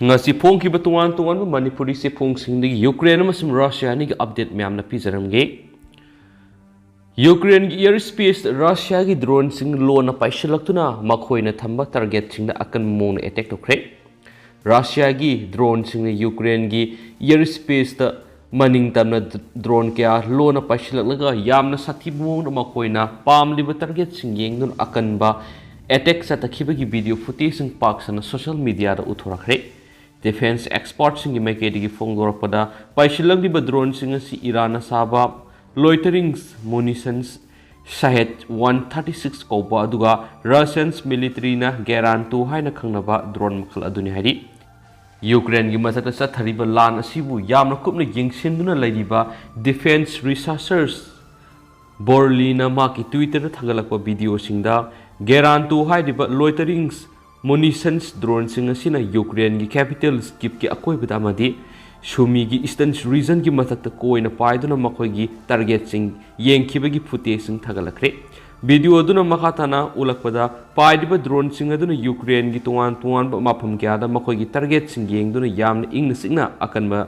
ngasi phong ki batuan tuan manipuri se phong sing di Ukraine amasung Russia ni update myam na pijaramge Ukraine ki airspace Russia ki drone sing Lonna Paisilak tuna Makhoina thamba target sing da akan mong attack to kre Russia ki drone sing Ukraine ki airspace da maning tamna drone kya Lonna Paisilak laga yamna sathi mong Makhoina pam liba target sing yeng nun akanba attack sa takhiba ki video footage sing pak sana social media da uthora kre Defense experts sing mai ke digi phong dor pada Paisilak di drone sing si Iran saba loiterings munitions Shahed 136 koba aduga Russians military na garantu haina khangnaba drone makhal aduni hari Ukraine gi masata sathariba lan asibu yamna kupna yengsinduna laidiba defense researchers Borlina ma ki Twitter na thagalakwa video singda garantu haidiba loiterings munitions drone sing asina Ukraine gi capital skip ki akoi bada amadi Shumi gi eastern region gi mathakta koina paiduna makhoi gi target sing yengkhiba gi footage sing thagalakre video aduna makhatana ulakpada paidiba drone sing aduna Ukraine gi tuan mafam kya da makhoi gi target sing yengduna yamna ingna singna akanba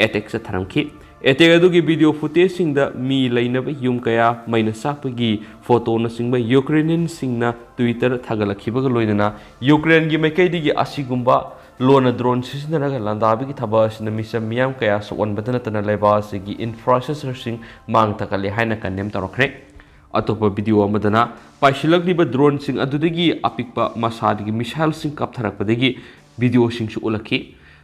attack sa tharamki attack adu gi video footage sing da mi lainaba yum kaya maina sakpagi photo na singba Ukrainian singna Twitter thagalakhiba ga loinana Ukraine gi maikai digi asigumba Lonna drone sisinaraga landabi ki thabas na misam miyam kaya soon badana tana laibas gi infrastructure sing mang takali haina kanem tarokre atopa video amadana Paisilak diba drone sing adudagi apikpa masadigi missile sing kaptharakpadagi video sing su ulaki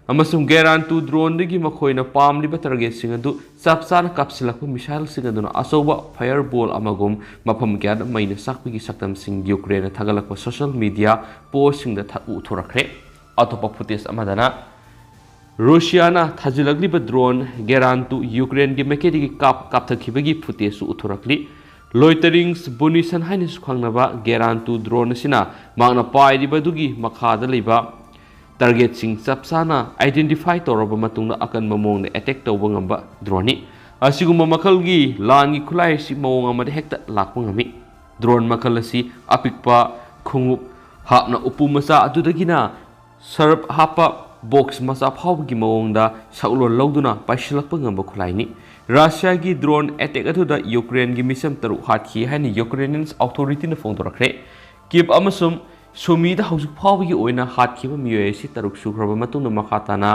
amasung garantu drone digi Makhoina pam liba target sing adu sapsana kapsilakpa missile sing aduna asoba fireball amagum mafam kya maina sakpigi saktam sing Ukraine thagalakpa social media post sing da uthorakre atopa footage amadana Russia na thajilagli ba drone garantu Ukraine gi mekedi gi kap thakibagi footage su uthorakli loiterings bunisan haini su khangnaba garantu drone sina magna paidi ba dugi makhada leiba target sing sapsana identify toroba matungna akan mamong na attack tawba ngamba drone asiguma makal gi lan gi khulai si mawong amade hekta lakpa ngami drone makal si apikpa khungup hapna upumasa adudagina Serp hapa box masa phau gi mawongda saulon lawduna Paisilak ngamba khulaini Russia gi drone attack atuda Ukraine gi misam taru hathi haini Ukrainian authority na phongdorakre kip amasum sumida hausuk phau gi oina hathi ba miyoy si taruk sukraba matungna makhatana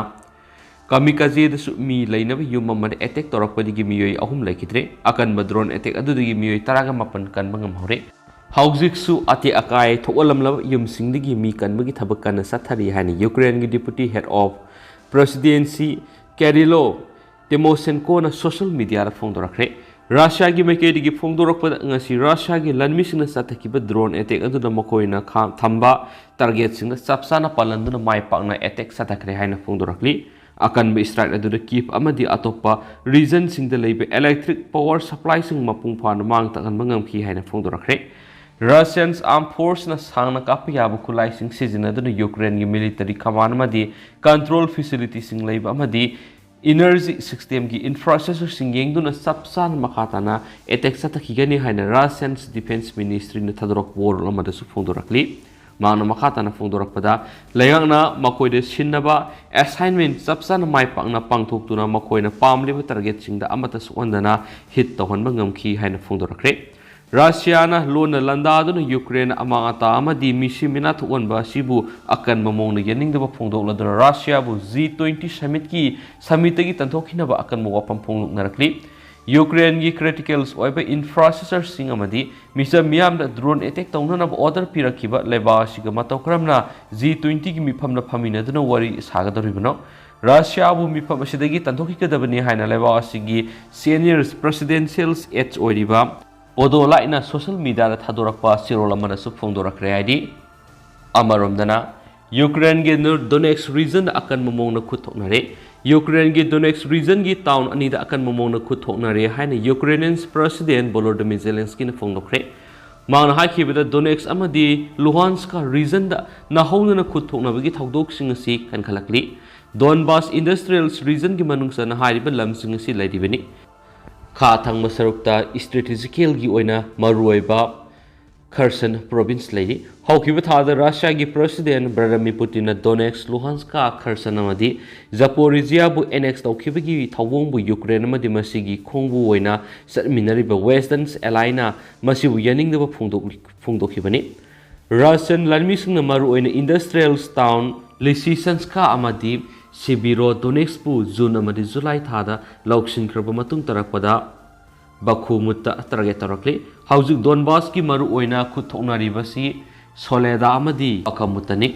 kamikaze da su mi lainaba yumma man attack torakpadi gi miyoy ahum laikidre akan ba drone attack adu gi miyoy taraga mapan kan bangam hore Haujik su ati akai tholam lab yum singdigi mi kanbagi thabakan sathari hani Ukraine gi deputy head of presidency Kirilo Timoshenko na social media ra phongdorakre Russia gi maikedi gi phongdorakpada ngasi Russia gi lanmi singna sathakiba drone attack aduna Makhoina thamba target singna sapsana palanduna mai pakna attack sathakre haina phongdorakli akan be strike aduna keep amadi atopa region singda leibe electric power supply sing mapung phan mang takan mangam khi haina phongdorakre Russians armed force na sangna kapiyabu kulai sing season aduna Ukraine gi military command madi control facility sing leiba amadi energy system gi infrastructure sing yengduna sapsan makhatana attack satakigani haina Russians defense ministry na thadrok war amada su phongdorakli mana makhatana phongdorakpada layangna makoide sinnaba assignment sapsan mai pangna pangthoktuna makoina pamliba target singda amata su ondana hit tohon bangamki haina phongdorakre Russia na Lonna landaduna Ukraine amangata amadi misimina thuanba sibu akan mamong na yaning daba phongdokladuna Russia bu G20 summit ki samitagi tanthokhinaba akan mawapam phongluk narakli Ukraine gi criticals oiba infrastructure sing amadi misa miyam da drone attack tawnana ba order pirakiba leba siga matokramna G20 gi mifamna phamina duna wari sagadoribano Russia bu mifam asidagi tanthokikadabani haina leba sigi senior presidentials aides oiriba Odo laina social media da thadorakpa sirola mana su phongdorakre ID amaromdana Ukraine ge Donetsk region akan mamong na khuthoknare Ukraine ge Donetsk region gi town ani da akan mamong na khuthoknare haina Ukrainian president Volodymyr Zelensky na phongdokre mangna hakhibada Donetsk amadi Luhansk region da na hongna na khuthoknabagi thaudok sing asi kan khalakli Donbas industrial region gi manungsa na hariba lam sing asi laidibani Kha thang masarukta strategical gi oina maruiba Kherson province lady haukiba thada Russia gi president Vladimir Putin na Donetsk Luhansk Kherson amadi Zaporizhia bu annex tawkiba gi thawong bu Ukraine amadi masigi khongbu oina satminari ba Western ally na masibu yaning da phungdokhibani Russian lanmising na maru oina industrial town Lysychanska amadi Sibiro Donetsk bu June amadi July thada lauksin kraba matung tarakpada Bakhmut target tarakli haujuk Donbass ki maru oina khuthoknari basi Soleda amadi akamutanik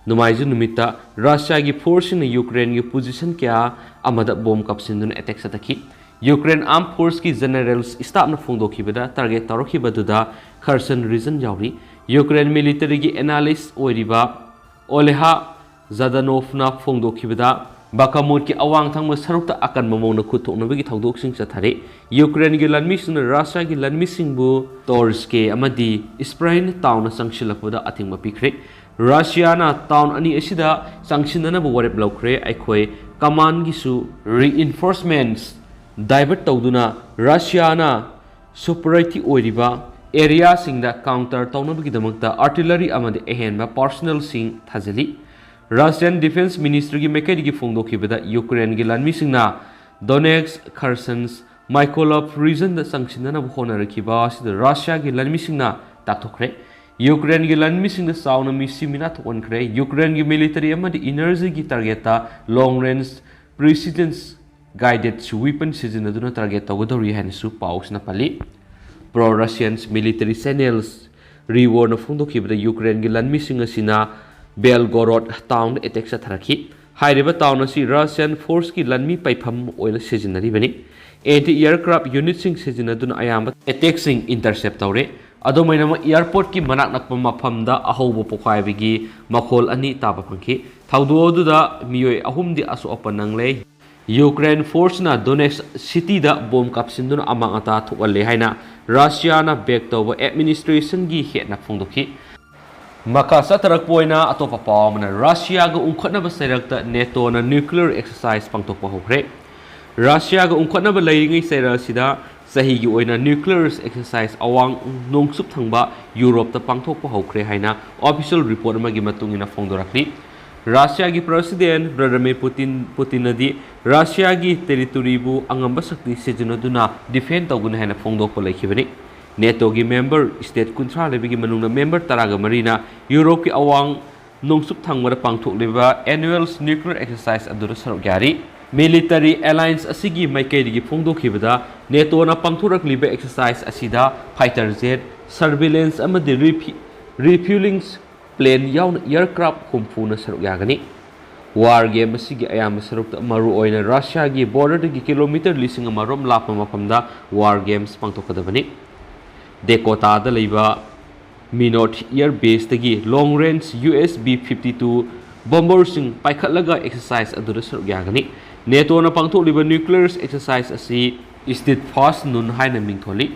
numaiju numita Russia gi force in Ukraine gi position kya amada bomb kapsindun attack sataki Ukraine armed force ki generals staff na phungdoki bada target tarokhi baduda Kherson region jauri Ukraine military gi analyst oiriba Oleha Zadanov na phungdoki bada Bakhmut ki awang thangma sarukta akanba mawna khuthoknabagi thawdoksing chathare Ukraine gi lanmising na Russia gi lanmising bu Torske amadi Sprain town na sangshilakpada athingma pikre Russia na town ani asida sangsinana bu warep laukre aikhoi command gi su reinforcements divert tawduna Russia na superiority oiriba area singda counter tawnabagi damakta artillery amadi ehenba personnel sing thajali Russian Defense Ministry ki mekari ki phongdokhi bada Ukraine ki lanmising na Donetsk Kherson's Mykolaiv region da sangsinana bhona rakhiba sida Russia ki lanmising na takthokre Ukraine ki lanmising da sauna mi simina thonkre Ukraine ki military amadi energy ki target ta long range precision guided weapon sizinaduna target tawdori hansu paus na pali pro Russians military channels reward na phongdokhi bada Ukraine ki lanmising asina Belgorod town attack sa tharaki hairiba town asi Russian force ki lanmi paifam oina sejinari bani anti aircraft unit sing sejinaduna ayamba attack sing intercept tawre adomaina airport ki manak nakpa mafamda ahobo pokhai makhol ani taba phangki thawdo duda miyoi ahumdi asu apanangle Ukraine force na Donetsk city da bomb kapsinduna amang ata thuale haina Russia na back tawba administration gi he na phongdokhi Makasa tarakpoina atopa pawmana Russia ga ungkhatna ba sairakta NATO na nuclear exercise pangtokpa hokre Russia ga ungkhatna ba leiringai saira sida sahi gi oina nuclear exercise awang nongsup thangba Europe ta pangtokpa hokre haina official report ma gi matungina phongdorakli Russia gi president Vladimir Putin adi Russia gi territory bu angamba sakti sejinaduna defend tawgun haina phongdokpa laikhibani NATO gi member state kuntra lebigi manungna member taraga marina Europe ki awang nongsup thangmara pangthok leba annual nuclear exercise adura sarok yari military alliance asigi maikeri gi phongdokhibada NATO na pangthorak liba exercise asida fighter jet surveillance amadi refueling plane yawn aircraft kumphuna sarok yagani war game asigi ayam sarok maru oina Russia gi border gi kilometer lising amarom lapma mapamda war games pangthokadabani Dakota da leiba Minot Air Base tagi long range USB-52 bomber sing paikhatlaga exercise adura saruk yagani NATO na pangthok liba nuclear exercise asi state fast nun haina mingtholi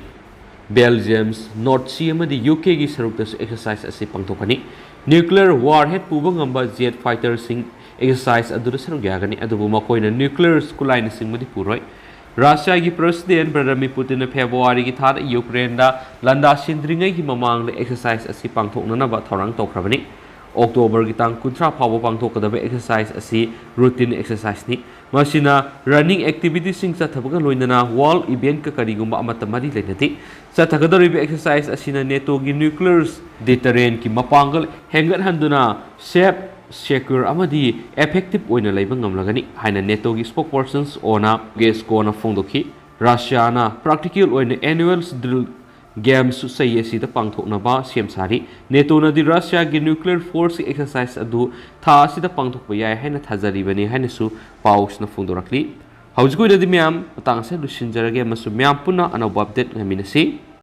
Belgium's North Sea amadi UK gi saruk da exercise asi pangthokani nuclear warhead puba ngamba jet fighter sing exercise adura saruk yagani adubu Makhoina nuclear skulaina sing madi puroi Russia ki president Vladimir Putin na February ki thada Ukraine da landa sindringai ki mamang le exercise asi pangthoknana ba thorang tawkhrabani October ki tang kuntra phawa pangthokadaba exercise asi routine exercise ni masina running activities sing chathabaga loinana wall event ka karigumba amata mari lenati chathagadoriba exercise asina NATO ki nuclear deterrent ki mapangal hengat handuna safe secure amadi effective oina leiba ngamlagani haina NATO gi spokespersons ona gesko na phongdokhi Russia na practical oina annual drill games sai asida pangthokna ba semsari NATO na di Russia gi nuclear force exercise adu tha asida pangthokpa yai haina thajari bani haina su paus na phongdorakli haujgoi na di myam patang se lusinjarage masu myam puna anau update ngaminasi